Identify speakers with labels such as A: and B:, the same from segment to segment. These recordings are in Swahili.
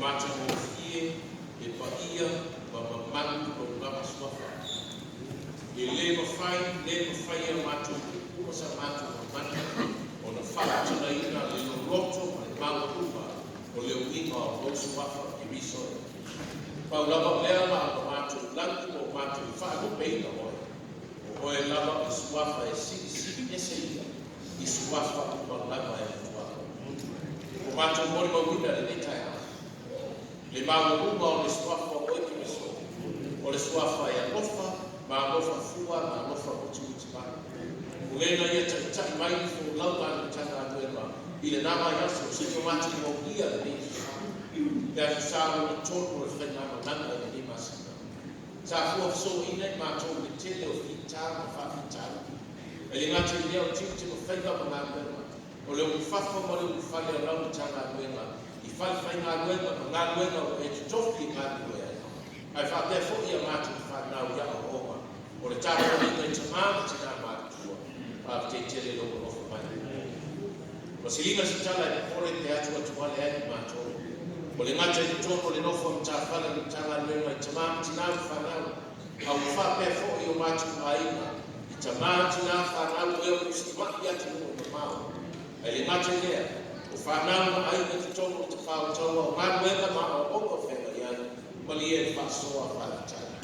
A: mata mo fie, e paia, mamamangu o ngama swafa. E le mawhai a matu, uma sa matu mamani, o na whakatuna ina le loto ma le maua upa, o le uinga o losu wafa i misoe. Paulava lea ma o matu lanku o matu whaku peina moe. O e lava i suwafa e siki ese ia, i suwafa o lava e fuwafa. O matu mori mawina le netai a. Le maua upa o le suwafa o eki misoe. O le suwafa e alofa, ma alofa fua, ma alofa uti ma. O le na ia tai mai i fu lau ma tanga atuema. I le nama yaso, se ko matu mo ia le netai. Pea fisaro na tonu e whainama nanga e ni masina. Sa fua so ine ma tonu le tele o fitara ma whawhitara. E le ngati lea o tiu te mo whainga ma ngā luenga. O le o mwhawha mo le o mwhale a rau tanga luenga. I whai ngā luenga ma ngā luenga o e tutofi ngā luenga. Ai whapea fo ia matu whanau ia o oma. O le tāra o ina i tamāma tina mātua. Pāp te tele loko nofa mai. O silina si tala e kore te atua tuale e mātua. O le ngata i tōko le nofo mtawhala ni tanga luenga i tamāma tina whanau. Au whapea fo i o matu aina. I tamāma tina whanau e o kusiwaki ati mo o mao. E le ngata i lea. O whanau ma aina ki tōko te whautaua o ngā luenga ma o ongo whenga i aina. Mali e whasoa whalatana.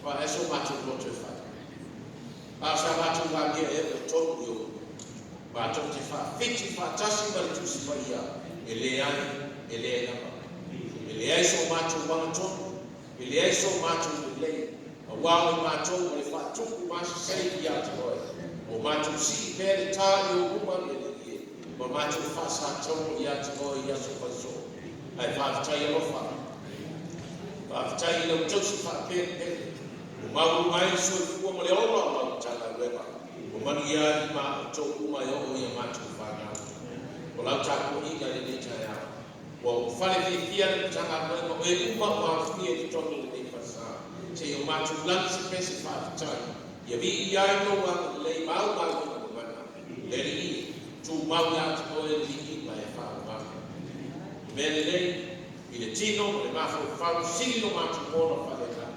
A: Wa e so matu roto e whai. A sa matu wangia e o tōku i o. Wa tōku te whawhiti whatasi mali tusi pa ia. E le ai, e le nama. E le ai so matu wanga tōku. E le ai so matu le lei. A wao i matu o le whatuku masi sei i ati hoi. O matu si pere tāli o umari e le ie. O matu whasa tōku i ati hoi i aso whaso. Ai whaafitai alo whaka. Whaafitai lau tausi whaapere pere. O mauru mai so i fua mo le ola o mau tanga luenga. O manu ia i maa o tōku mai o i a matu whanau. O lau tāko ina le netai au. O whale te fia le tanga luenga o e uma o awhia ki tono le nei whasa. Te o matu lansi pese whaafitai. Ia vi i ai no wanga lei mau mau ina o mana. Le ri tu mau ia te o e li i mai e whaamau. Mele lei. I le tino, le mafo whau sili no matu mōna whaleka.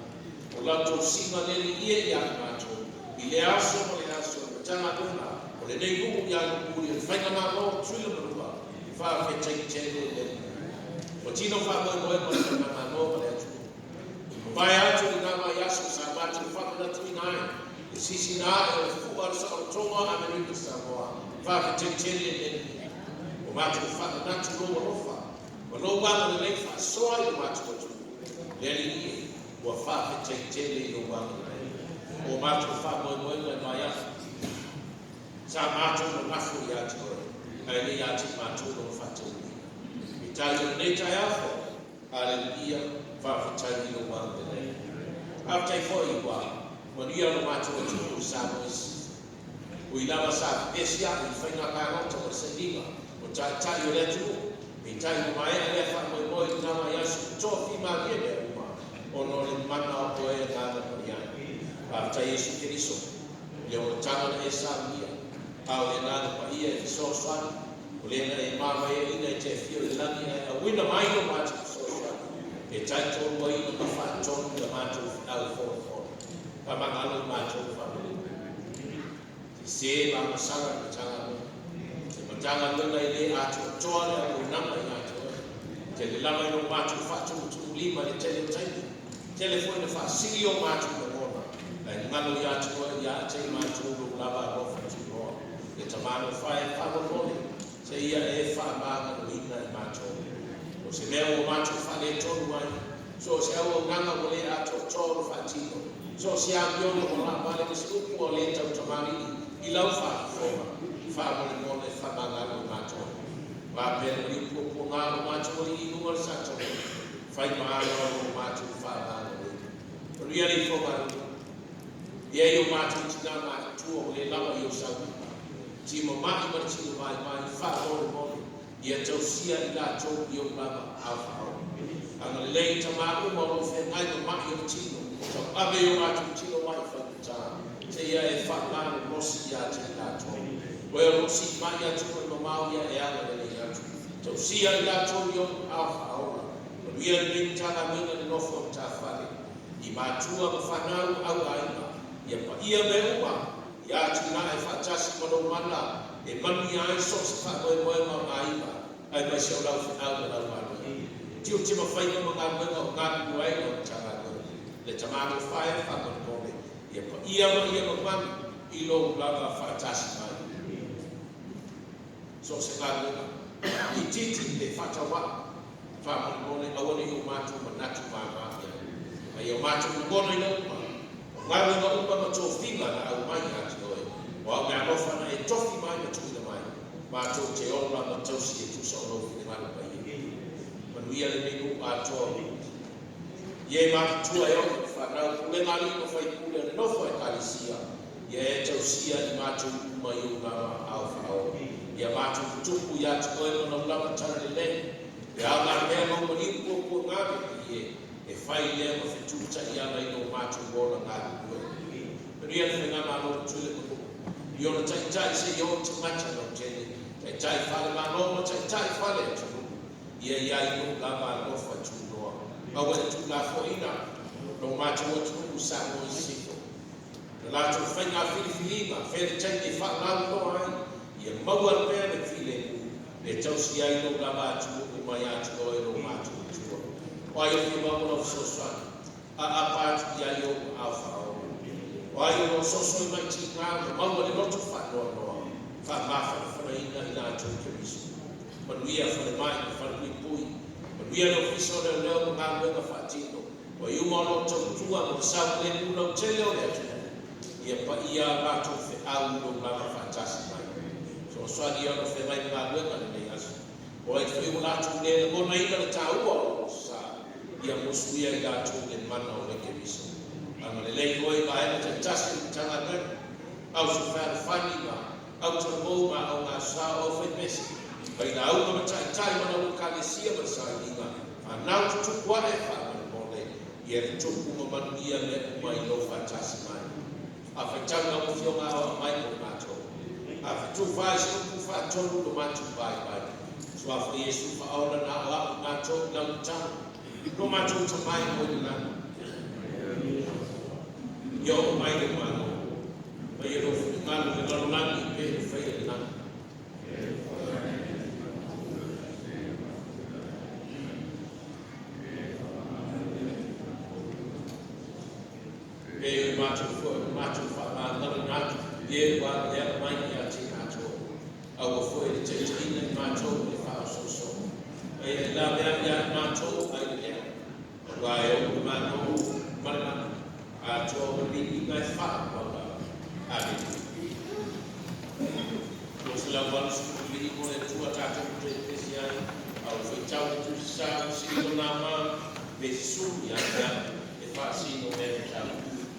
A: O lato sima neri ia i ake matu. I le aso mo le aso, le tanga una. O le nei huku i ake kuri, le whainga ngā roa tuila marua. I whaa whetei tele le. O tino whaa moe moe mo le whainga ngā roa le atu. O vai atu i ngā mai aso sa matu whakana tui ngai. E sisi nā e o fuar sa o tonga Amerika Samoa. Whaa whetei tele le. O matu whakana tu roa rofa. O no wanga le lei whasoa i o matu atu. Leli ie, ua whawhetei tele i o wanga nei. O matu whamoe moe mai afu. Sa matu no nafu i ati hoi. Ai ni ati matu no whatau. I tai o netai afo, aleluia, whawhetei i o wanga nei. Awtei hoi wa, monia no matu atu o sa moisi. O i lama sa pesia i whainga kāngota o se lima. O tai o le atu. I tai o mai e wha moi i nama i asu tofi ma riene uma o no le mana o e ngāna mariana. Pāwhata Iesu Keriso, le o tanga e sāmia, au le ngāna pa ia e soswani, o le na e mama e ina e te fio i lani a wina mai no mātu soswani. E tai tōru a ina ma wha tōru i a mātu au fōru. Pa mangalo i mātu whanau. Te se ma masanga i tanga tanga luna i le atu toa le au nama i atu. Te le lama i no matu whatu tu lima le tele taini. Telefone wha siri o matu na mona. Ai ngalo i atu i ate i matu uru lava rofa tu roa. E tamano whae whama mone. Te ia e wha maanga no ina i matu. O se mea o matu wha le tonu mai. So se au o nganga o le atu toa wha tino. So se a biono o la male ni se upu o le tau tamari i lau wha foma. Whaamone mone whamangalo mātua. Wāpere ni upo ngālo mātua i inua le sato. Whai maalo o mātua whamangalo. Pero ia li whomaru. Ia i o mātua tina mātua o le lawa i o sauri. Timo mai mara tino mai whaamone mone. Ia tau sia i la tau i o lava a whao. Anga le lei ta māu ma o whe mai ma mai o tino. Tau abe o mātua tino mai whakutaa. Te ia e whamangalo rosi i a te la tau. Oe rosi mai atu o mamau ia e ala le atu. sia la tonio au ia ni tala mina no fo ta fale I matua ma fanau au aina ia pa ia me uma ia tina e fatasi mo mana e mani ai so sa fa mo ma aina ai mai se ola fa au na ma ti o te ma fai mo nga mo nga no ai no tala no le tama mo fai fa mo ko ia pa ia ma man I lo la fatasi mai so se ka I titi le fatawa fa mo le awole o matu manatu ma ai o matu mo no ngalo no pa to finga na au mai ati oi wa me no fa na e tofi mai na tu de mai ma to te o la to si tu so no fi ma pa ye ma lu ia le no a to ye ma tu ai o fa na ku le ngali no fa ku le no fa kalisia ye to sia I matu mai o na au fa o ia matu tupu ia tu oi no la ma tana le ia ma me no mo ni ko ngalo ye e fai le mo fitu ta ia mai no matu bona ngalo Ria le nga ma no tule ko yo no tai se yo te mata no tele tai fale ma no tai fale tu ia no la ma no fa tu no a wa tu la fo ina no mata o tu sa mo siko la tu fa nga filima fe tai fa la no ai ia ma wa pe le file e tau si ai no la ma tu ko ma ya tu no mata tu o ai fi ma no so a part ia yo a fa Wai no so mai tika ma mo le lotu fa no fa ma fa ina tu Kristo ma luia fa le mai fa le pui ma luia no fiso le no ma no fa tino o yu mo no tu mo sa le no tele o le ia pa ia ba tu fe au no ma fa tasi mai so dia no fe mai ma no ka le aso o e fe una tu le mo mai le tau o sa ia mo suia ia tu le mana o le Kristo Ang nilay ko ay kaya na just tanga na au su fa fani ma au tu mo ma au nga sa o fitness pai na au ma tai ma no ka le sia ma sa ni ma na tu kwa e fa mo le ye tu ku ma ia le mai lo fa tas mai a fa tanga mo fio ma mai ko ma to a tu fa su ku fa to lu ma tu pai so a fa yesu fa au na ma to na ta no ma tu mai ko na Yo mai de mano mai ro ngalo de ngalo nani pe fai de nani e matu fa ngalo nani ye wa ya mai ya ti ato au foi de te ina matu de fa so e la ya matu ai de wa yo mano mana a to ni ngai fa ba a ni ko se la va su ni ko e tu ata to te sia au foi tau tu sa si no na ma be su ya e fa si no me ta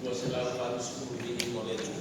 A: ko se la va su ni ko le tu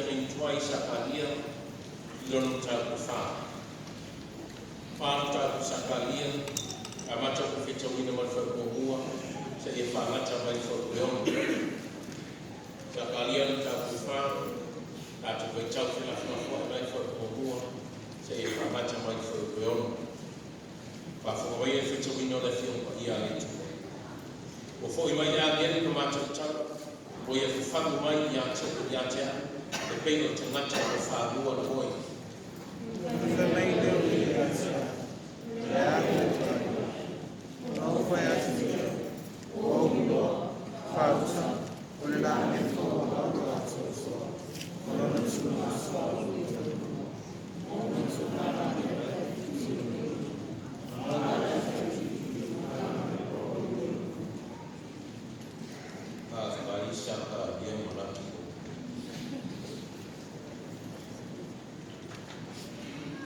A: min tuai sakalia lon ta kufa pa ta sakalia amata ku fita wina mal fa ko huwa se e fa mata mai fo leon sakalia ta kufa ta ko chau fila fo mai fo ko huwa se e fa mata mai fo leon pa fo vai e fita wina le fio pa ia le tu o fo i mai a gen ko mata chau o ia whanu mai i a tuku i a tea, e peino te ngata o whānua na hoi.
B: Whamei leo i a tea, e a kutai, o whai atu tia, o uloa, whauta, o le la me tō o hauta atu o soa, o lona tūna soa o uloa, o le tūna rāne rai, o le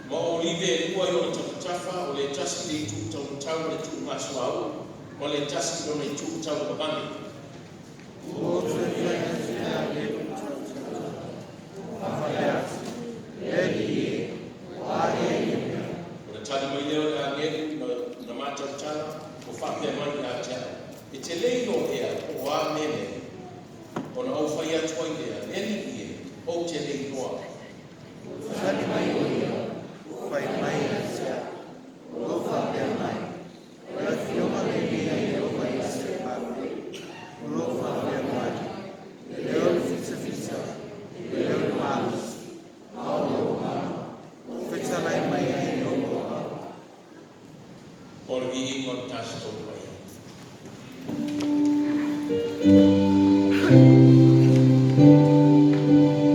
A: mo olive ua yo tafa o le tasi le tu tau le tu maswau o le tasi lo le tu tau mani
B: o te whaia te a le tau tau a whaia e i a e i
A: o le tali mai leo a ngeni na matau tala o whapea mai a tea e te leino ea o a mene o na au whaia tuai lea eni ie o te leinoa
B: Sani mai o ia, whai mai a tea, o whapea mai, o la whioma le mea i o mai a se pāpai, o whapea mai, e leo le fita fita, e leo le malas, a o lo hana, fita lai mai a i o mo a.
A: o le i ingon tasi tō mai
C: Amen.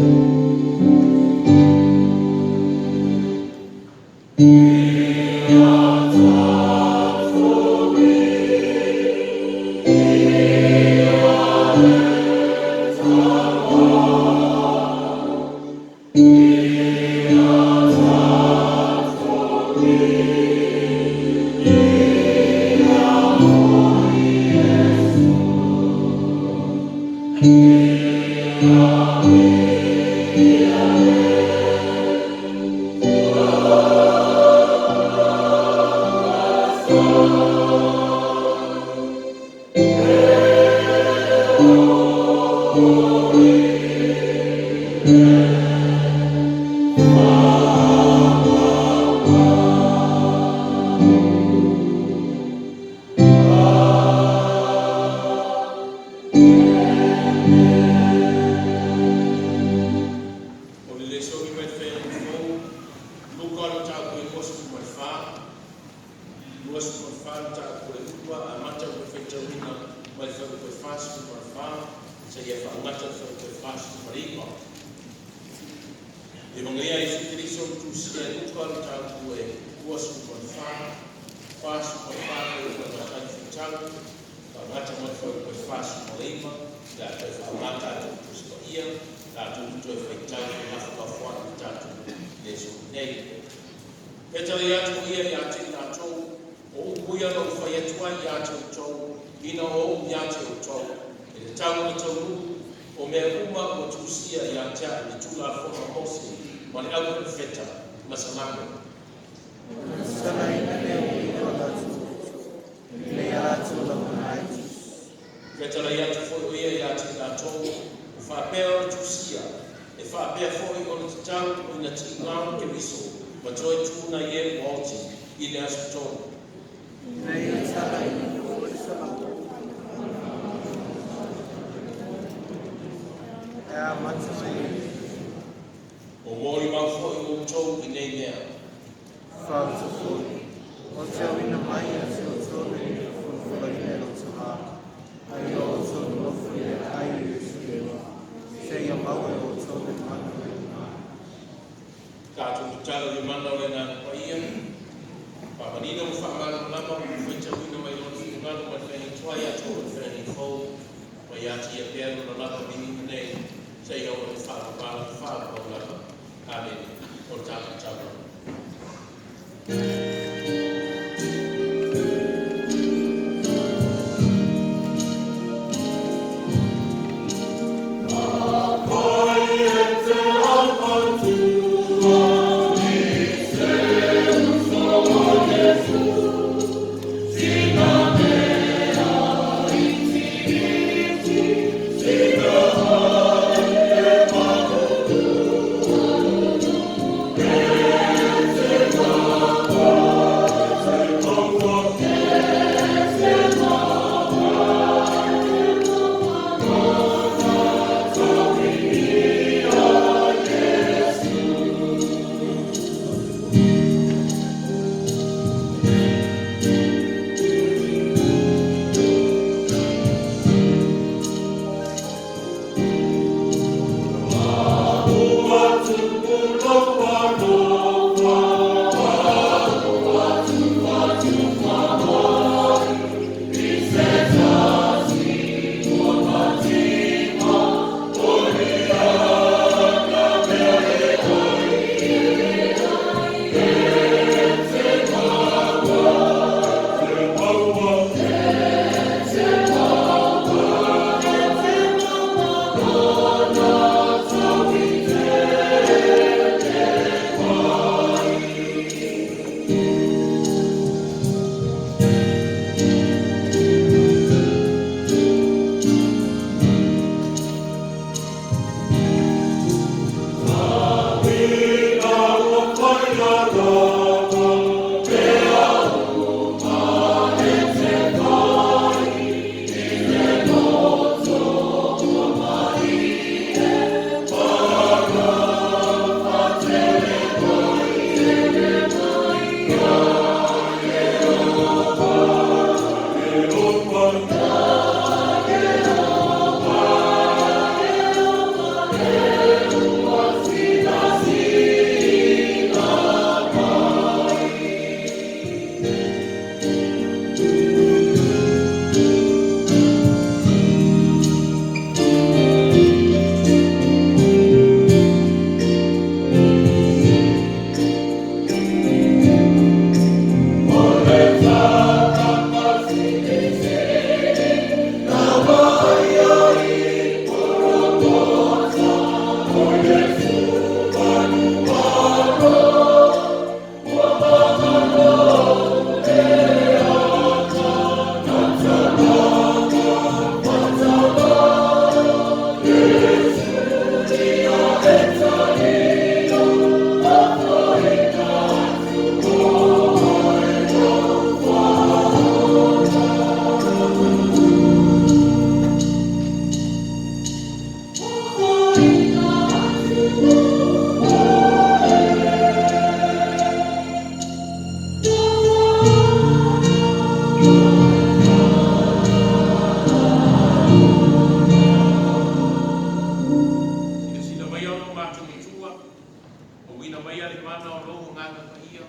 A: mai ale mana o lo nganga pa ia.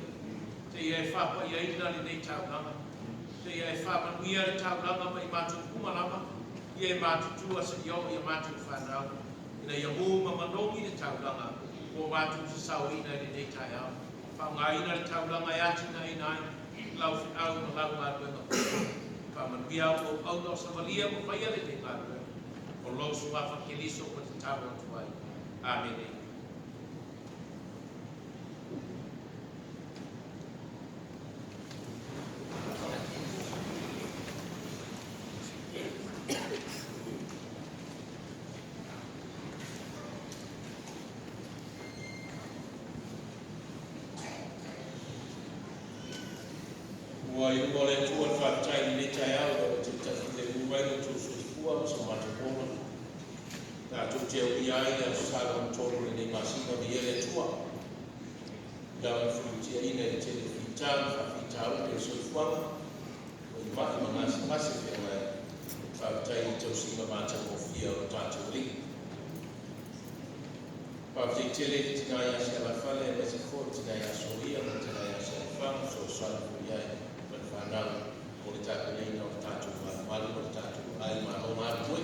A: Te ia e whapa ia ina le nei tau langa. Te ia e whapa ia le tau langa pa i mātu kumalama. Ia e mātu tua sa iau ia mātu whanau. Ina ia mūma manongi le tau langa. Ko mātu sa sau ina le nei tai au. Whaunga ina le tau langa e atina ina ai. Lau fi au ma lau ngā ruenga. Whamanu ia au au no sa malia mo whaia le nei ngā ruenga. O lo su wafa keliso ko te tau atu ai. Amen. Wai ole tua whātai ni tai au o te tafi le uwainga tu suifua sa matapona. Nā tu te au iai a sāra mtoro ni masina mi ele tua. Dawa whiutia ina e te le whitau, whawhitau te suifuanga. O i mahi manasi masi whenga whātai ni tau singa matapofia o tātou li. Whawhiti tele tina ia se ala whale e se fō tina ia soria o tina ia se ala whanga so sāra iai. Whanau, o le tātou leina o tātou malu o tātou ai maho ngā tui.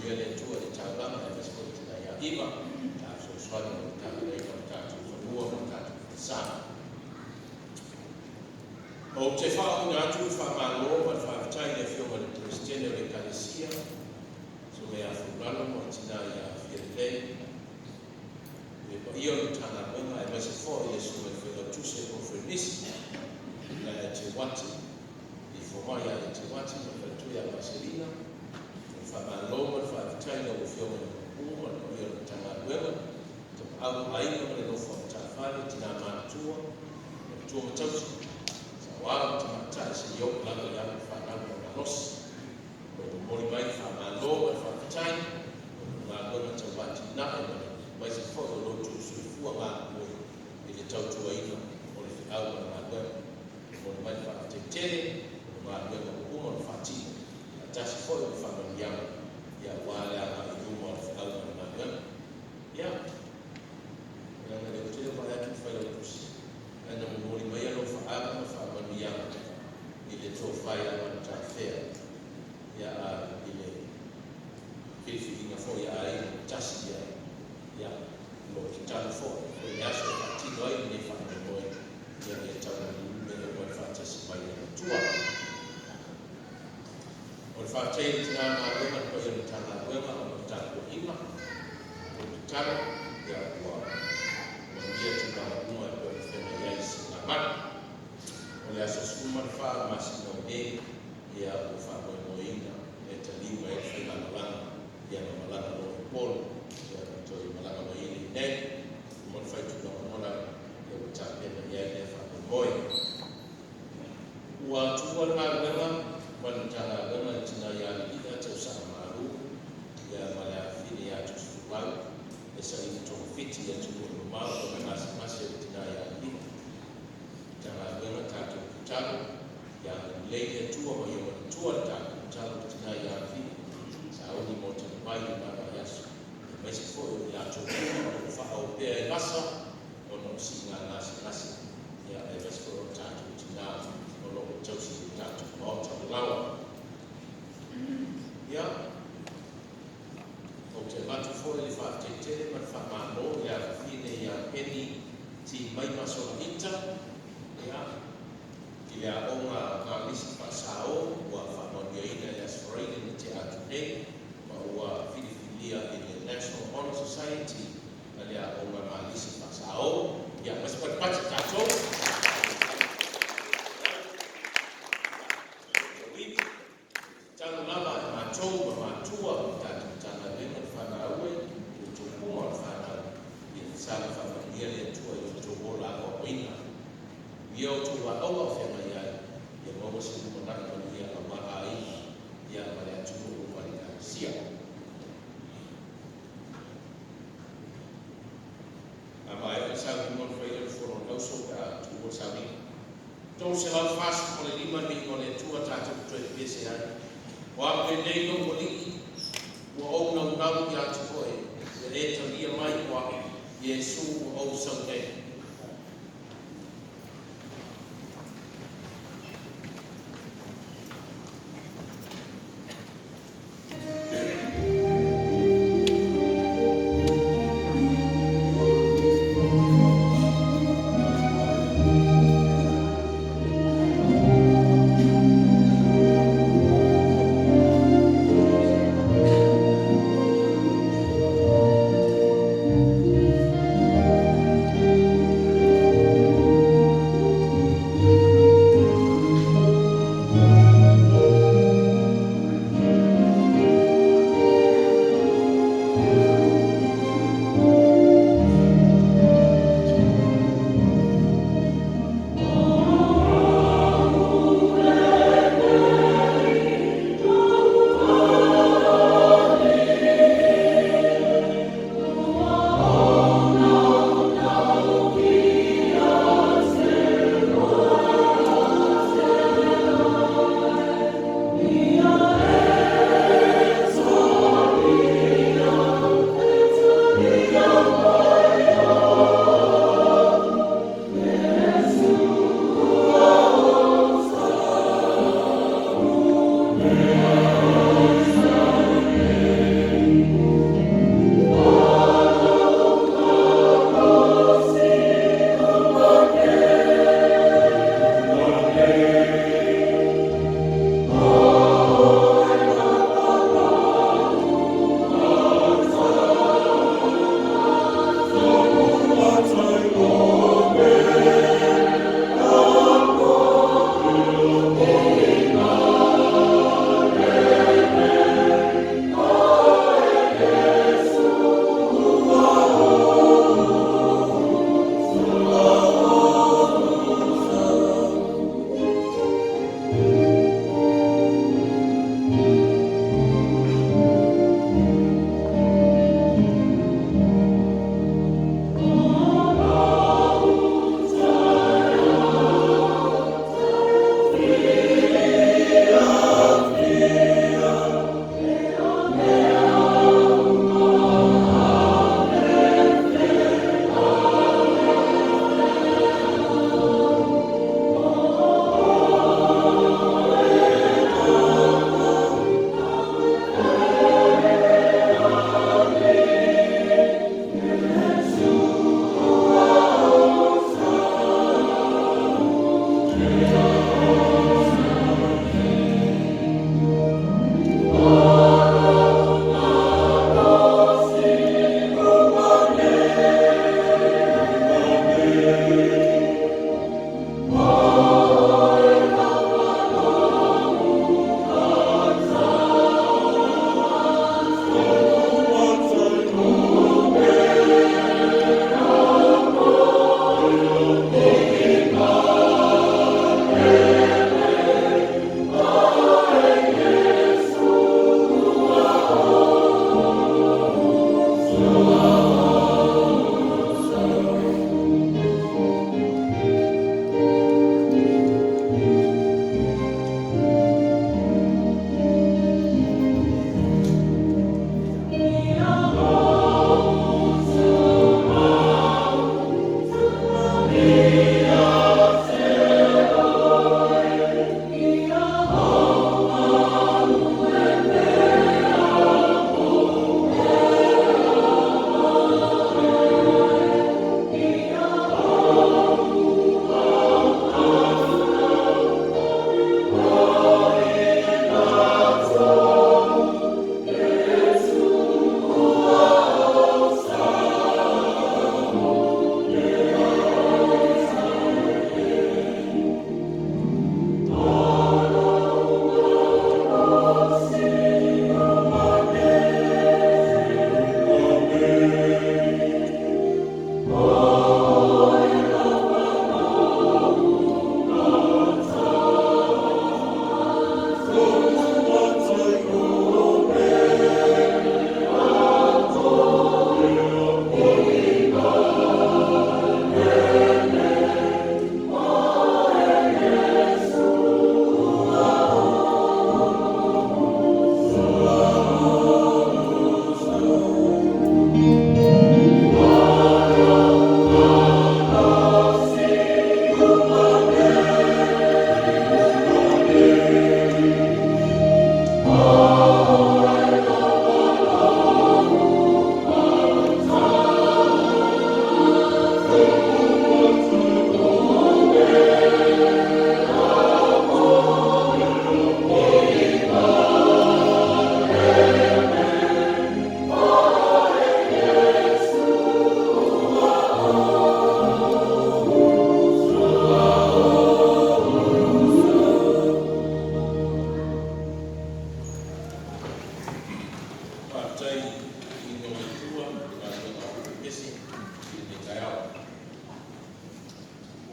A: Ia le tua le tāu lama e mesko le tina ia iwa. Tātou swani o tātou leina o tātou whanua o tātou whansana. O te whao ngā tū whamalo wa whaavitai le whionga le Kristiane o le Kalesia. So mea whurano o tina ia whierelei. Me pa ia o tāna wenga e mese fō i esu e whenga tuse o whenisi. Te wati, i whamaya e te wati, ma whatuia Marcelina, o whamaloma, whaavitaina o whionga o kuma, o ia o tanga uewa, te au aina o le nofo o tāwhare, tina mātua, o tua matausi, sa wāo te matai se iok langa i au whanau o manosi, o mori mai whamaloma, whaavitaina, o ngā gona te wati nae, mai se whoi o lotu suifua ngā mui, i le tautua ina, o le whiau o ngā uewa. O mai wha te tere, o ngā ruenga o uma o whati, a tasi whoi o whanau iama, ia wāle a ngā i uma o whau o ngā ruenga. Ia, ia ngā leo tere whae atu whai o kusi, ana mo mori mai alo whaaka ma whanau iama, i le tō whai a mana tā whea, ia a i le whiwhiringa whoi a i tasi ia, lo ki tāna whoi, o i aso ka tino ai ni whanau moi, ia le tāna mai tua. O le whātei tina ngā wema ko i le tana wema o le tāko ima. O le tana, ia kua ia tina uma e koe whena iai si ngā mani. O le aso suma le whaa masi no e, ia o whakoe moina, e ta lima e whena malanga, ia na malanga no e polo, ia na toi malanga moina i nei, mo le whaitu na mona, ia o tāpena iai e whakoe moina. Ua tua ngā wema, wanu tanga wema e tina ia li ina tau saka maru, ia male a whini a tu suwau, e sa ina tonga whiti a tu kuru mau, o me masi masi e tina ia li ina. Tanga wema tātou kutalo, ia leile tua ma ia mani tua tātou kutalo tina ia li, sa auni mo tana mai i mara yasu. E maisi fōi o ia tō kuma, o whao pēr e masa, o no si ngā nasi, ia e maisi fōi o tātou tina o tausi i tātou o tātou lawa. Ia, o te matu fōi le whaafte tere, ma whamano, ia whine ia peni ti mai masola ita, ia, i lea o ngā lisi whasao, ua whamania ina i asfareina ni te atu hei, ma ua whiniwhinia i le National Honor Society, na lea o ngā lisi whasao, ia, mas pati tātou, Ia o tō wa aua whenga iai, ia maua se kumanaka mani ia la maha aina, ia mare atu o wani Kalesia. A mai e sa kumon whai e whono nauso ka tu o sa mi. Tō se lau whāsu o le lima ni o le tua tātou kuto e pese ai. O ape nei no mo liki, o au nau nau i atu koe, e re ta lia mai o ape, 耶穌好生氣。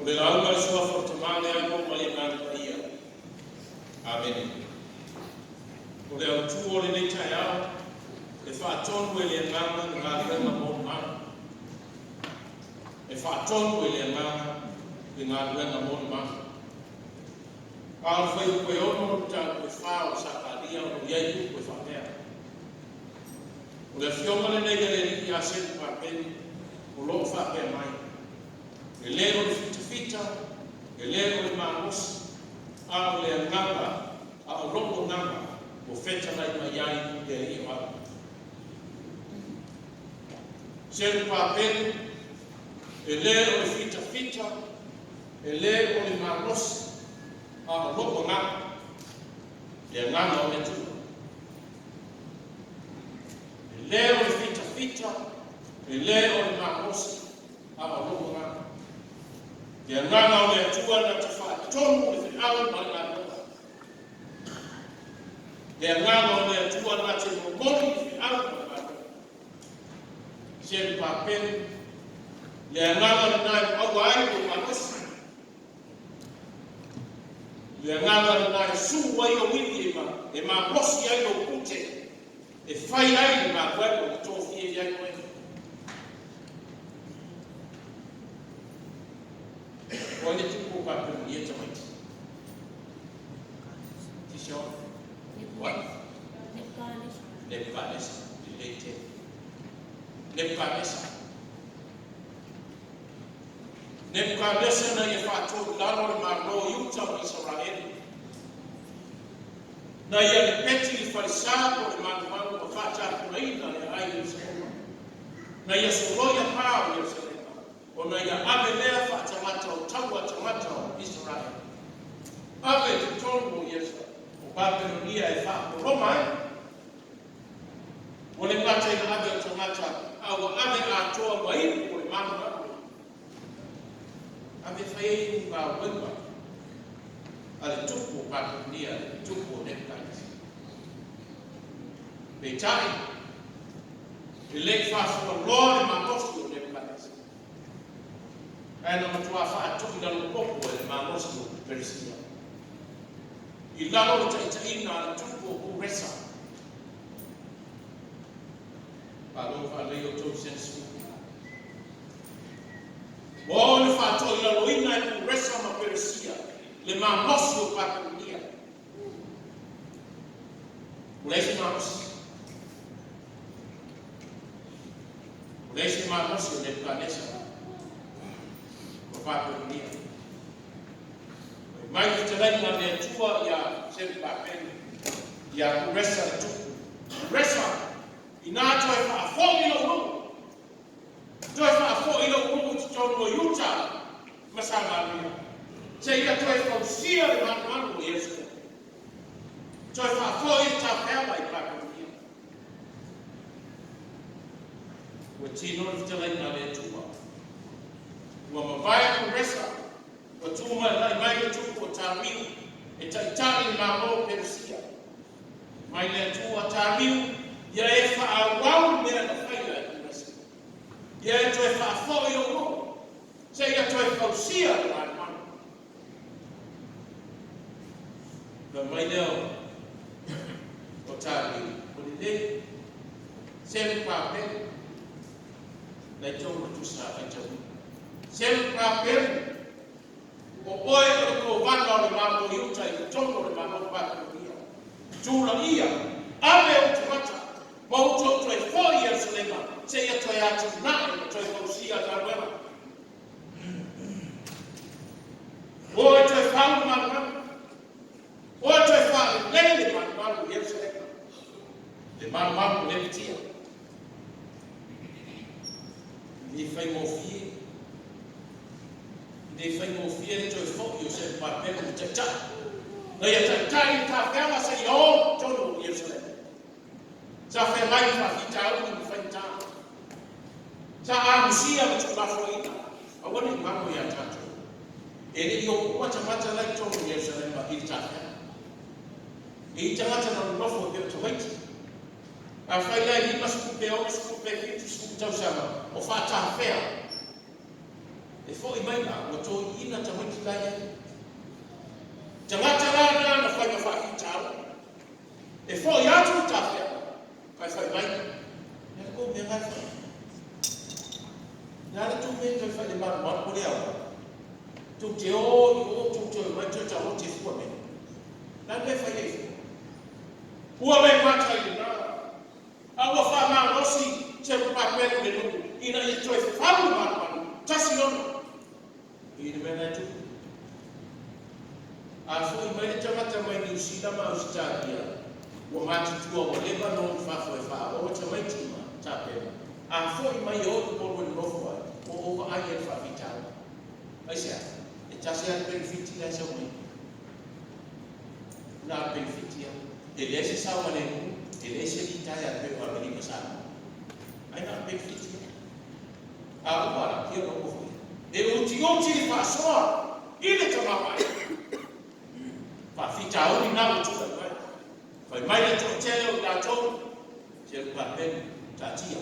A: le launga le sua fortamale ai mo mai ngā ia. Amen. O le au tuo le nei tai au, e whaatonu e le nganga ngā renga mō mana. E whaatonu e le nganga i ngā renga mō mana. Ao whai koe ono ta koe whao sakaria o iei koe whapea. O le whionga le nei le riki a setu pāpeni, o loo whapea mai. E lero le fita, e lero le māmosi, ao le nganga, ao loko nganga, o wheta mai mai ai e i o au. Setu pāpeni, e lero le fita, e lero le māmosi, ao loko nganga, e nganga o le tua. E lero le fita, e lero le māmosi, ao loko nganga. E nganga o le tua na te whaatonu e whiau mai ngā roa. E nganga o le tua na te momoni e whiau mai ngā roa. Seru pāpeni, le nganga le nai au ai o māmosi. Le nganga le nai su ai o wiki e māmosi ai o kute. E whai ai ngā koe o le tōwhi e ai koe. O le tupu pāpeni e tamaiti. Tisho? What? Nebuchadnezzar. Nebuchadnezzar. Nebuchadnezzar na ia whātōru lano le māro iuta o Israel. Na ia le peti i wharisāko le mātumangu o whātāku reina le ai Jerusalema. Na ia soloia pāo Jerusalema. O na ia ave lea whātamata o taua tamata o Israel. Ave te tonu o Jesu. O Babilonia e whāporoma e. O le ngata i ave o tamata au ave atoa mai o le mātumangu. Ave whai ngā wema. Ale tupu o Babilonia, ale tupu o Nebuchadnezzar. Pei tai, e lei whāsua loa le māmosi o Nebuchadnezzar. Aina matua whaatoki lalo popo e le māmosi o Persia. I lalo le taitaina ale tupu o Kuresa. Palo whalei o tau sensu. O le whaatoki lalo ina e Kuresa ma Persia. Le māmosi o Babilonia. Ulesi māmosi. Ulesi māmosi o Nebuchadnezzar. O Babilonia. Mai ki te reina le tua ia seru pāpeni. Ia Kuresa le tupu. Kuresa, i nā toi whaafōi lo rungu. Toi whaafōi lo rungu te tonu o Utah. Masama ria. Se ia toi whausia le mātuanu o Jesu. Toi whaafoi ta whewa i Babilonia. Ua tino ni vitalai le tua. Ua mawai Kuresa. Ua tuma lai mai le tupu o Tāmiu. E taitari māmo Persia. Mai le tua Tāmiu. Ia e whaawau mea na whaia e Kuresa. Ia e toi whaafoi o mo. Se ia toi whausia le mātuanu. Ka mai leo o tāri o ni le seru pāpeni nei tau matusa ai tau. Seru pāpeni o oe o ko wanga o le māmo iuta i tongo le māmo Babilonia. Tūla ia, ave o te mata, mauto toi fōi Jerusalema, se ia toi atu nai o toi fausia ngā wema. Oe toi whau māma. O toi whaare lei le mātumangu Jerusalema. Le mātumangu le mitia. Ni whai mō fie. Ni whai mō fie le toi whoki o se pāpena o te tai. Na ia tai tai tā whewa sa i o tonu o Jerusalema. Sa whai mai whakita au ni whai tā. Sa āmusia me tu lafo ina. A wani mango ia tātou. E ni i o mata lai tonu o Jerusalema i tā whewa. I tangata na nofo e te waiti. A whai lai ni maskupe o, maskupe fitu, skupe tau sama. O whātaha whea. E fo I mai na o to ina ta mai kaya. Tangata la na fai fa kitao. E fo ya tu ta fa. Kai fai mai. E ko me ngai fa. Na tu me to fa le mar mar ko le tu te o tu te mai tu ta o te fu me. Na me fa ye. Ua me mata I na. Awa fa ma rosi te pa pelu le no. Ina I to e fa ma ma. Tasi no. Ina me na tu. A fo I mai tamata mai ni usida ma Australia. Wa mati tua o Lebanon fa fo e fa o te mai tima ta pe. A fo I mai o ko no no fo o ai e fa vital. Ai sia. E tasi a benefit la se mai. Na benefit ya. E le se sa wa le e le se vitaya pe wa me ni sa. Ai na benefit ya. A ba ki no ko. E o ti fa so. Ile te mai. Fa fitao ni na tu mai. Fa mai le tele da to. Se pa ben tatia.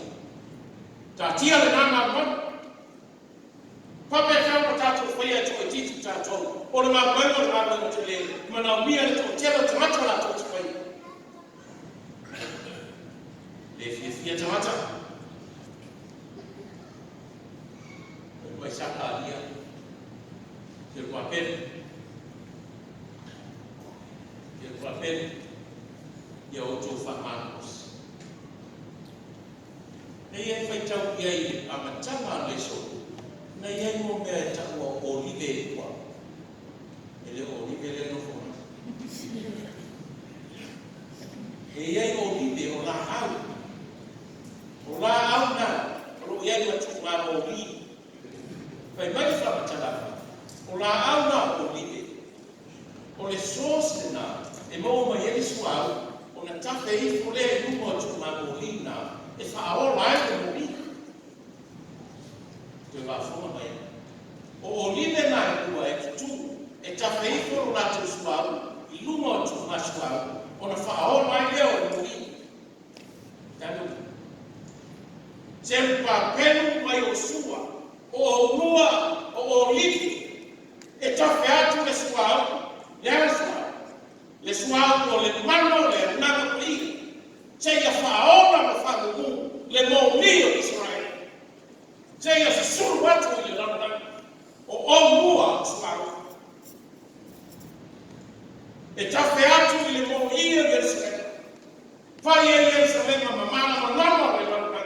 A: Tatia le na ma. Pa pe ka mo ta to foi to ti ta to. O le ma mai o ma no tele. Ma na mi le to tele to mata la to foi. Le fia to mata. Mai sa ka dia. Se pa ben papel ya oto famanos. Na ia fai tau iai a matama leso. Na iai mo mea tau o olive kwa. Ele olive le no fona. E iai olive o la au. O la au na. O iai matu la olive. Fai mai fa matala. O la au na olive. O le sauce na. E mo mai ele suau, o na tafe I o le lumo tu ma molina, e fa o lai de molina. Te va foma mai. O oline na ua e tu, e tafe I o la tu suau, I lumo tu ma suau, o na fa o lai de o molina. Tanu. Se pa penu mai o sua, o lua, o oliki, e tafe atu le suau, le suau. Le suau o le mano le nana pui. Se ia faona ma famu le mo mio Israel. Se ia suru watu le lana. O mua suau. E tafe atu le mo ia Israel. Fai e Israel ma mamana ma nama le lana.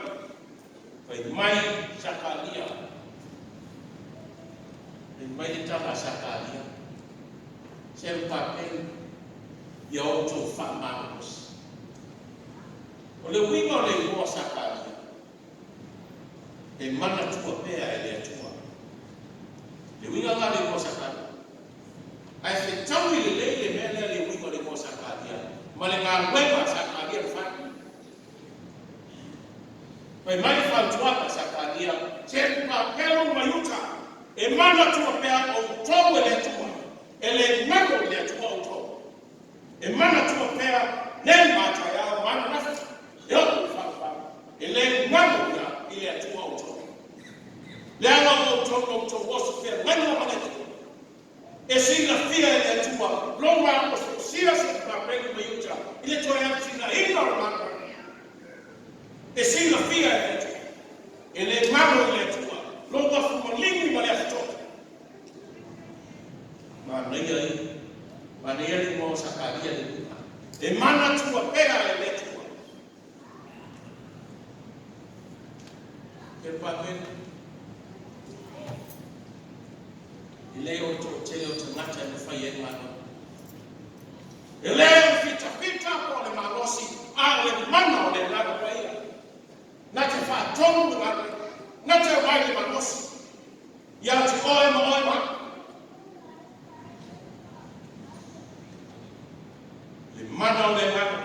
A: Fai mai Sakalia. E mai le tama Sakalia. Se papel ia o to famanos. O le winga le mo Sakalia. E mana tua pea e le tua. Le winga nga le mo Sakalia. Ai se tau I le mele le winga le mo Sakalia. Ma le ngā wema Sakalia fa. Pai mai fa tua Sakalia. Se pa pelo mayuta. E mana tua pea o to le tua. E le mago le tua o to. E mana tua pea, ne mata ya mana nafta. Yo fa. E le ngamo ya ile tua auto. Le ana auto was fair. When you want it. E si la fia ile tua. Longa o sia se pa prego maiuta. Ile tua ya sina ina mana. E si la fia ile tua. E le ngamo ile tua. Longa fu malingi male afto. Ma nei Maria mo Sakalia de Luna. E mana tua pea e le tua. Che papel. Il leo to tele to mata no fai e mano. Il leo fita po le malosi a le mana o le lado paia. Na te fa tonu na te vai le malosi. Ya te oi ma. Mana o le mana.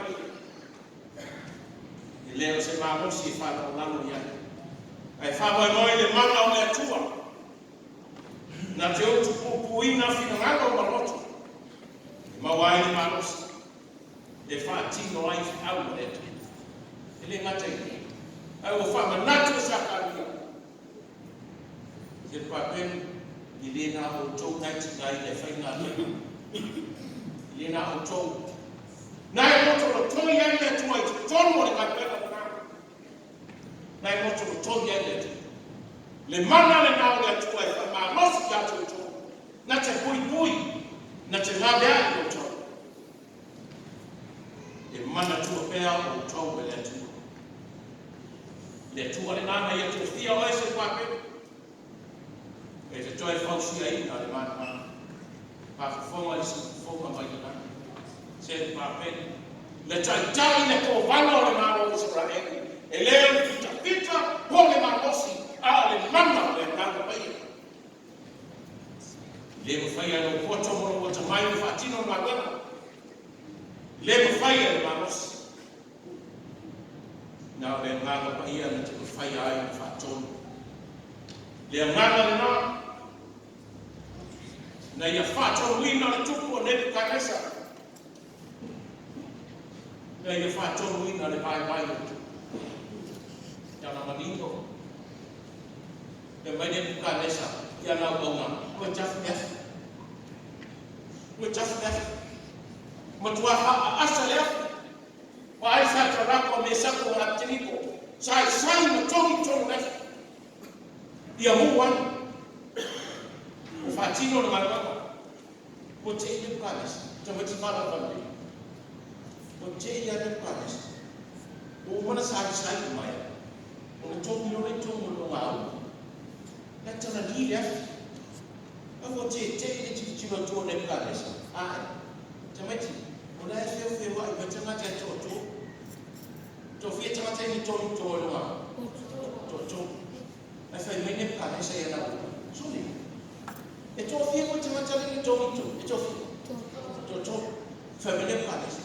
A: I leo se mamosi fa no lalo ya. Ai fa moi le mana o le tua. Na te o puina fina ngalo maloto. Ma wai le mamosi. E fa tino ai au le. Ele ngata I. Ai o fa manato Sakalia. Ke papen I lena o tau nai tingai le whainga le. I lena o tau. Nai moto o tōi ai le tua I te tonu o le kapena o nā. Nai moto o tōi ai le tua. Le mana le nao le tua I wha nosi ki atu o tau. Na te pui, na te ngāwe ai o tau. E mana tua pēa o tau e le tua. Le tua le nana I atu o whia o ese papen. E te toi whausia I na le mana. Pāwhawhonga I se whonga mai I nana. Se le papen. Le tai le ko wano le maro I se raengi. E leo pita po le marosi a le mana le nana pai. Le mo whaia no koto moro o te mai ni whatino na wena. Le mo whaia le marosi. Nā le ngāga paia na te mo whaia ai ni whatonu. Le ngāga le nā. Na ia whatonu wina le tupu o nepu kanesa. Na ia whatonu wina le vai o tupu. Tana maningo. Le mai nepu kanesa. Ia nā waunga. Koe tafu nefu. Koe tafu nefu. Matua asa lefu. Wa ai sa tarako me sako o atiniko. Sai na tonu nefu. Ia muwan. O fatino na malaka. O te ine panes. Te mati mara whambi. O te ine panes. O mana sai mai. O na tomi no ngau. Na tana lile. O te ine tino tō ne panes. Ai. Te mati. O na e whewha I me te mata tō. Tō whia te mata ni tō no ngau. Tō. E whai mene panes e ana upa. Soli. E tō whia koe te matari ni tō. E tō whia. Tō. Whamene panes.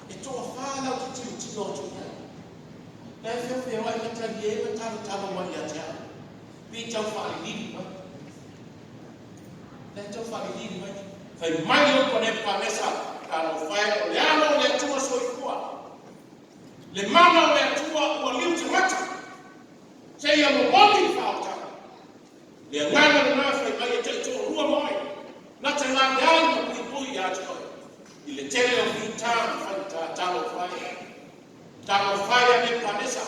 A: E tō whānau ki tiro o tō ia. Nai whio ai matari e mataro wani a te ao. Pi tau whāri liri mai. Nai tau whāri liri mai. Whai mai o kone panesa. Kāno whai o le ano o le atua soifua. Le mana o le atua ua liu te mata. Se ia mo wali whaotaka. Le ngana le nā whai mai e te tō rua mai. Nā te ngā ngāi mo pui a te oi. I le tele o ki tāna whai tā tālo whai. Tālo whai a me panesa.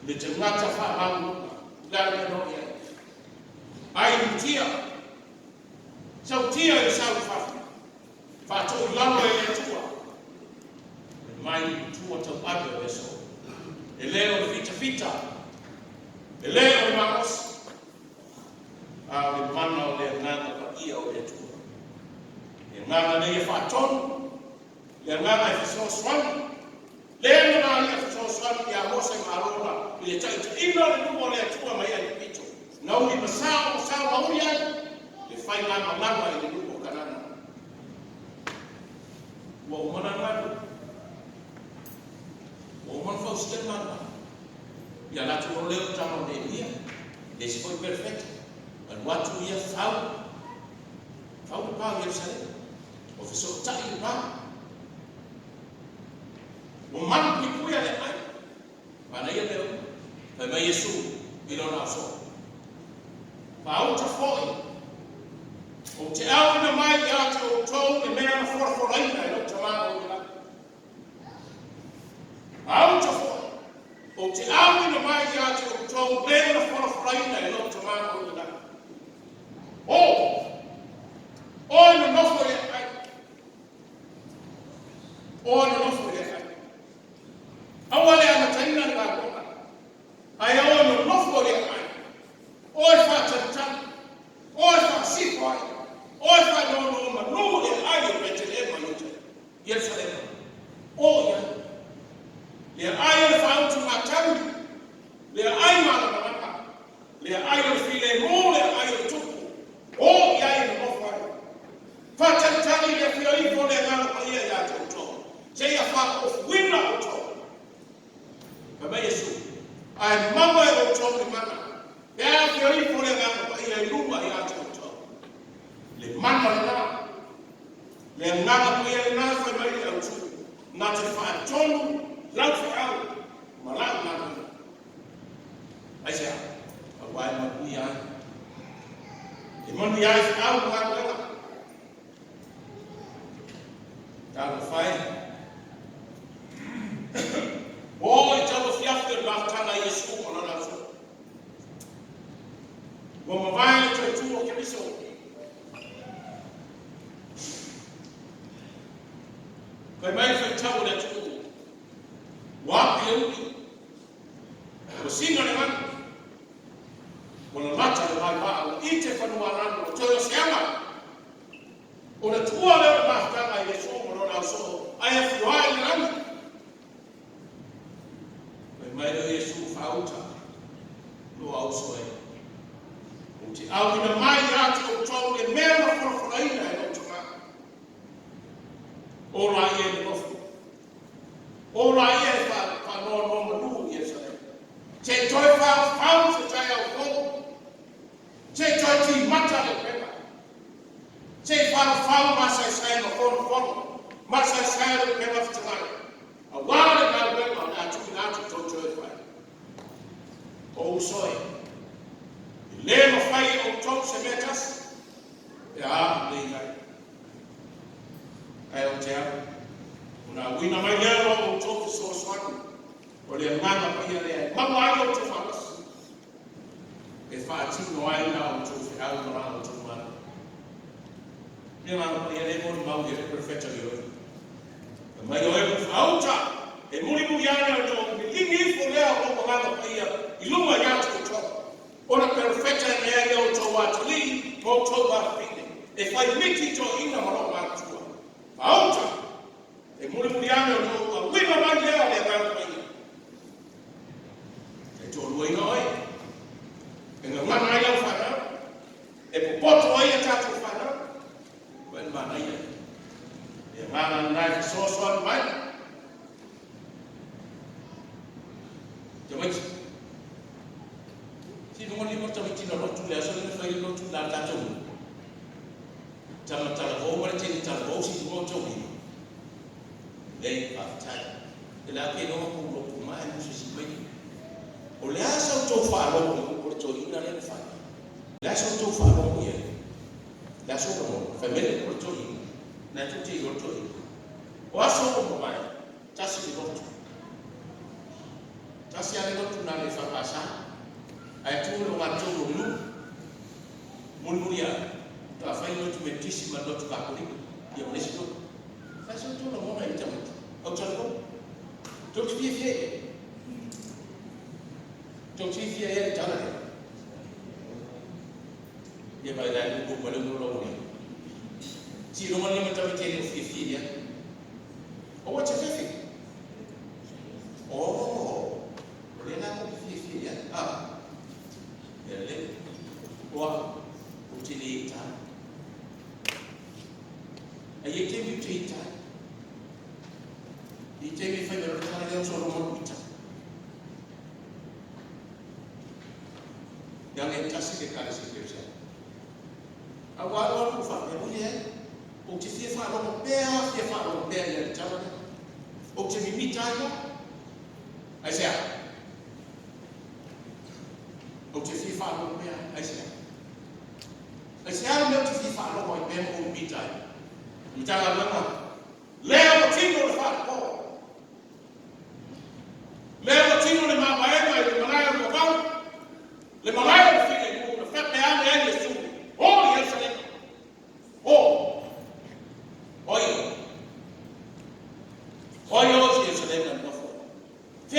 A: Le te ngata wha maunga. Lare me no ia. Ai utia. Sau tia I sau whafi. Whato lawa e le tua. E mai tua tau abe o eso. E leo le fita. E leo le mangos. A le mana o le ngana pa ia o le tua. E ngana ne e whatonu. Le ngana e whisoswani. Le ngana e whisoswani I a mose marona. I le taita ina le numo le tua mai ai pito. Nau I masao lauri ai. Le whai ngana lama I le numo kanana. Wa umana ngana. Wa umana faustel mana. Ia latu no leo tamo de ia. Desi foi perfeito. Mas watu ia fau. Fau de pau ia sale. O fiso tai de pau. O manu pipuia le ai. Mana ia leo. Pai mai Yesu. Ilo na so. Pau ta foi. O te au ina mai ia te o tau e mea na whora e no te maa o ila. Au ta foi. O te au ina mai ia te o tau mea na whora e no te maa o ila. O ina nofo e ai. O ina nofo e ai. Awale ana taina ni ngakona. Ai o ina nofo e ai. O e whatatan. O e whasipo ai. O e whanonoma. No e ai o rete e manuta. Ia whalema. O ia. Le ai o whautu matani. Le ai mana. Le ai o file mo. Le ai o tupu. O ia e no whai. Whatantani le whio I pone ngana pa ia ia te uto. Se ia wha o wina uto. Kama Yesu. Ai mama e uto ni mana. Ia whio I pone ngana pa ia luma ia te uto. Le mana le nā. Le ngana pa ia le nā whai mai ia uto. Nā te whaatonu. Lau whaau. Ma lau mana. Ai sea. A wai ma pui ai. Imani ya au ngala. Talo fai. Oh, talo fiafte batanga Yesu mwana so. Wa mavai tu kibiso. Kwa mai fa tabu na tu. Wapi leo? Usinga na mwana. Wanamata na ite fanua nando toyo sema unatua leo mahakama ile somo unaona so aya fuai nani kwa maana Yesu fauta ndo ausoe uti au ina mai yake utonge mema kwa furaina ile utoma ora yeye ndo ora yeye fa no mdu Yesu che toy fa taya uko che toy ti mata le pema che fa masa sai no for masa sai le pema fitamani awale na wema na tu to fa o soy le no fai o to se metas ya le ngai ai o tia una wina mai leo o to so swati ole mama pia le mama ayo to famas e fa ti no ai na o to fa au na o to ma mama pia le mon mau de perfecto yo mai o e auta e muri mu yana to lingi fo le o mama pia iluma ya to to ona perfecta ne ya o to watli mo to ba fine e fa miti to ina mo ma tu auta e muri mu yana to wina mai le o le ba Toloi noi, dengan mana yang fana, pot oi yang catu fana, bukan mana ya, yang mana naik sosuan mana, cuma si nombor lima cuma cina rotu leso ni fai rotu lar cacung, cuma calabo macam calabo si cuma cumi, lei pakai, lelaki nombor puluh puluh itu sih baik. Oleh asal tu faham orang tu ina ni faham. Asal tu faham dia. Asal tu family orang tu ina. Nanti tu orang tu ina. Asal tu mana? Casi orang tu. Casi ada orang tu nak lepas pasal. Itu orang tu dulu. Mulia. Tu apa yang tu medis mana tu kakulik. Dia boleh situ. Asal tu orang mana macam tu. Asal tu. Tu dia. Trong chi phía ấy cháu này, như vậy là cũng có đông lâu này, chỉ lúc mà mình cho mình chơi phía phía nhé, ủa chơi phía, lên nào phía phía nhé, lên, cũng chỉ đi ta, ấy chơi bị chơi ta, đi chơi bị phải được thằng nào số một bị ta. Yang entasi dekat sekiranya. Awal tu fakir boleh. Ukti FIFA orang bea yang jalan. Ukti mimi caya. Aisyah. Ukti FIFA orang bea. Aisyah. Aisyah ukti FIFA orang bea mimi caya. Bicara apa? Leo tinggal di Fahko. Leo tinggal di Mabayai di Malaya Mokau. Le malaya file ku fa pe ane ya Yesu o Yerusalem oyo Yerusalem na nofo fe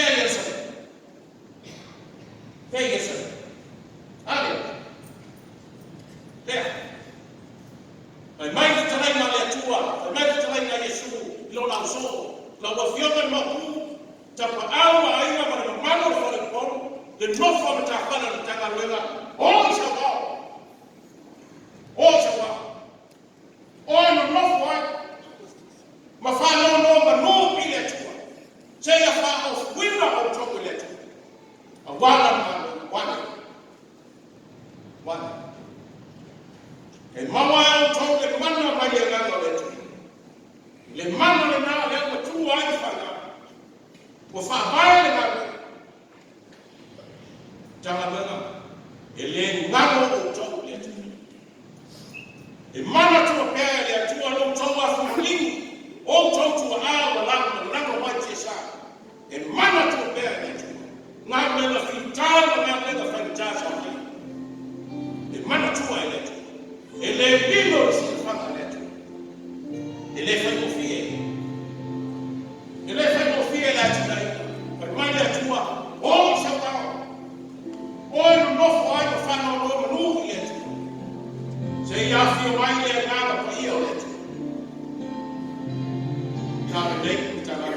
A: Yerusalem ale le ai mai trai na le tua mai trai na Yesu lo la so la wa fiona ma ku ta pa awa ai na ma mano fo le por le nofo ma ta fana ta ka lela o shawa no nofo ma fa no ma no ile tu se ya fa o wina o to ile tu wala e mama o to ke manna ma ye ga le tu le manna le na le ko tu wa fa ga ko fa ba le na jangan dengar. Ele ngano ucap lihat. Imana tu pele ya tu alo mtongo afumulini. O mtongo wa awa lango wache sana. Imana tu pele ya tu. Ngabela fitala ngabela fantasha wali. Imana tu wa ile tu. Ele bilo sifanga letu. Ele fango fie. Ele fango fie la tudai. Kwa mali ya tuwa. O msabao. O mnofu ayo fana o nuhu yetu. Sei afio mai le ngaba pa ia letu. Kare dei kare.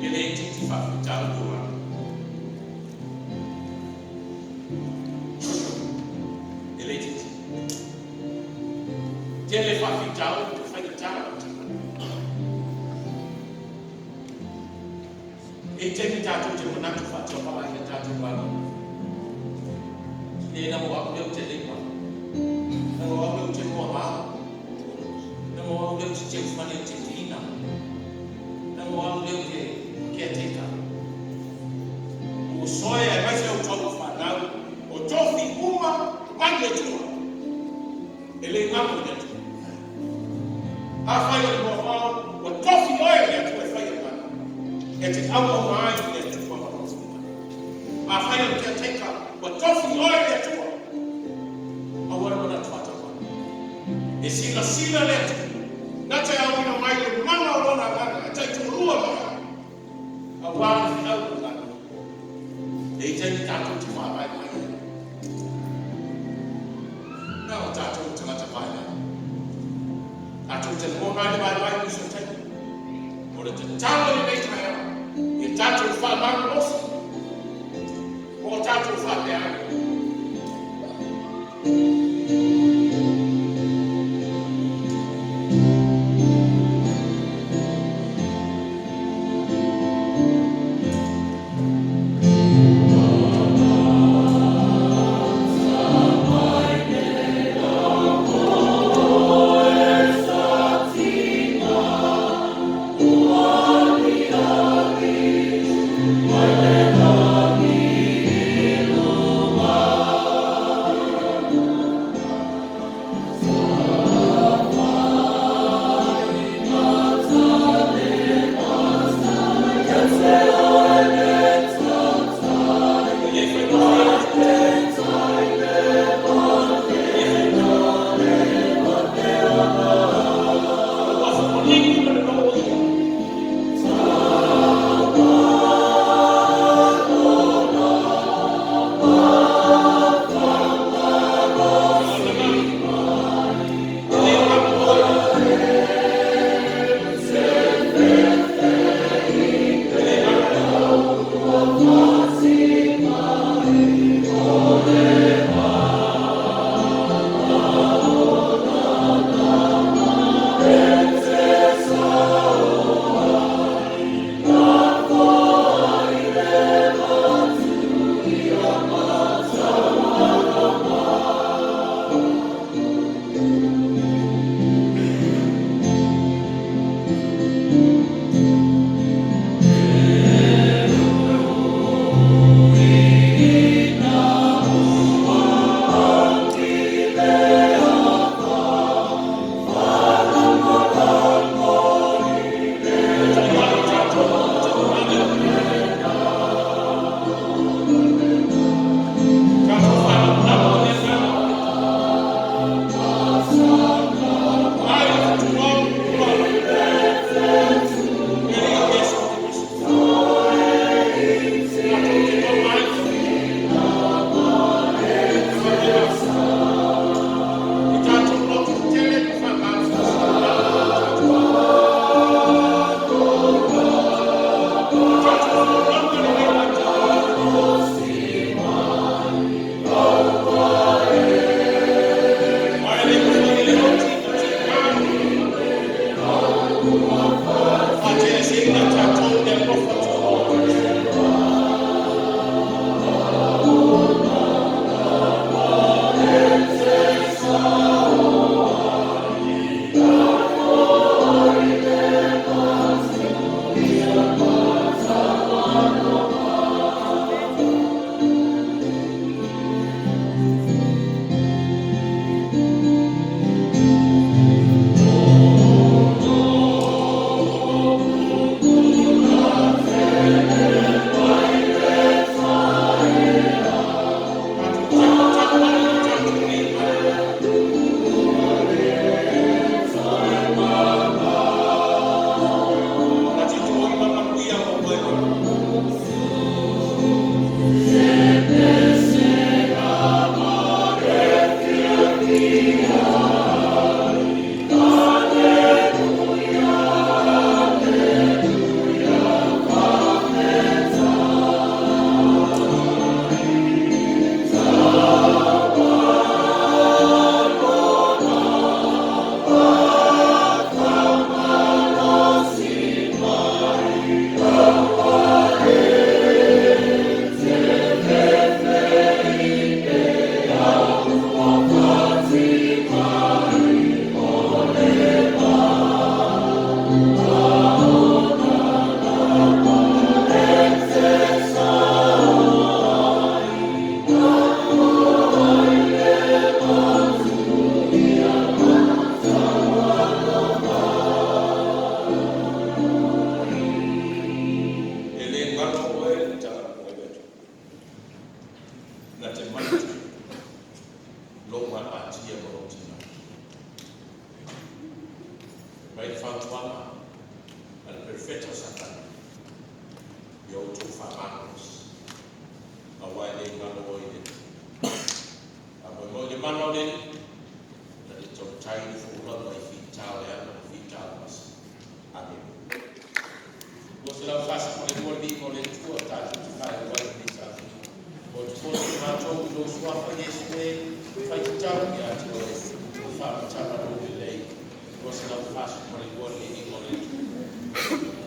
A: Ele titi fa tau dua. Ele titi. Ele fa tau tu fa tau. Ite tatu te mona tu fa tau pa ia tatu ba. Ni na mo aku te le pa. Na mo aku te mo ba. Na mo aku te fa ni te tina. Na mo aku te ketika. O soia vai ser o topo fanal. O tofi uma mande tu. Ele ngamo de tu. A faia mo ba o tofi oia de tu faia ba. Ete awa mai de tu pa ba. A faia ketika o tofi oia de tu. Agora não está falando. Esse nascida leto. Não tem alguma mais de manga ou na gana. Tem tu rua manga. Agora não é o gana. Ele tem tanto de falar mais. Não está tudo de mata mais. A tu te mo mai mai no seu tempo. Por te talo de bem traia. E tanto fala mais nosso. Ou tanto fala bem.
C: Oh
A: yo to famanos. Awai le mano ide. Abo mo le mano le. Na le to tai ni fu la mai fi tau ya na fi tau mas. Amen. Você não faz com o corpo com o tua tá de faz o vai pensar. O tu se matou do sua falecimento, faz tchau e a tua fala tchau para o lei. Você não faz com o corpo com o tua.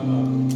A: Wow.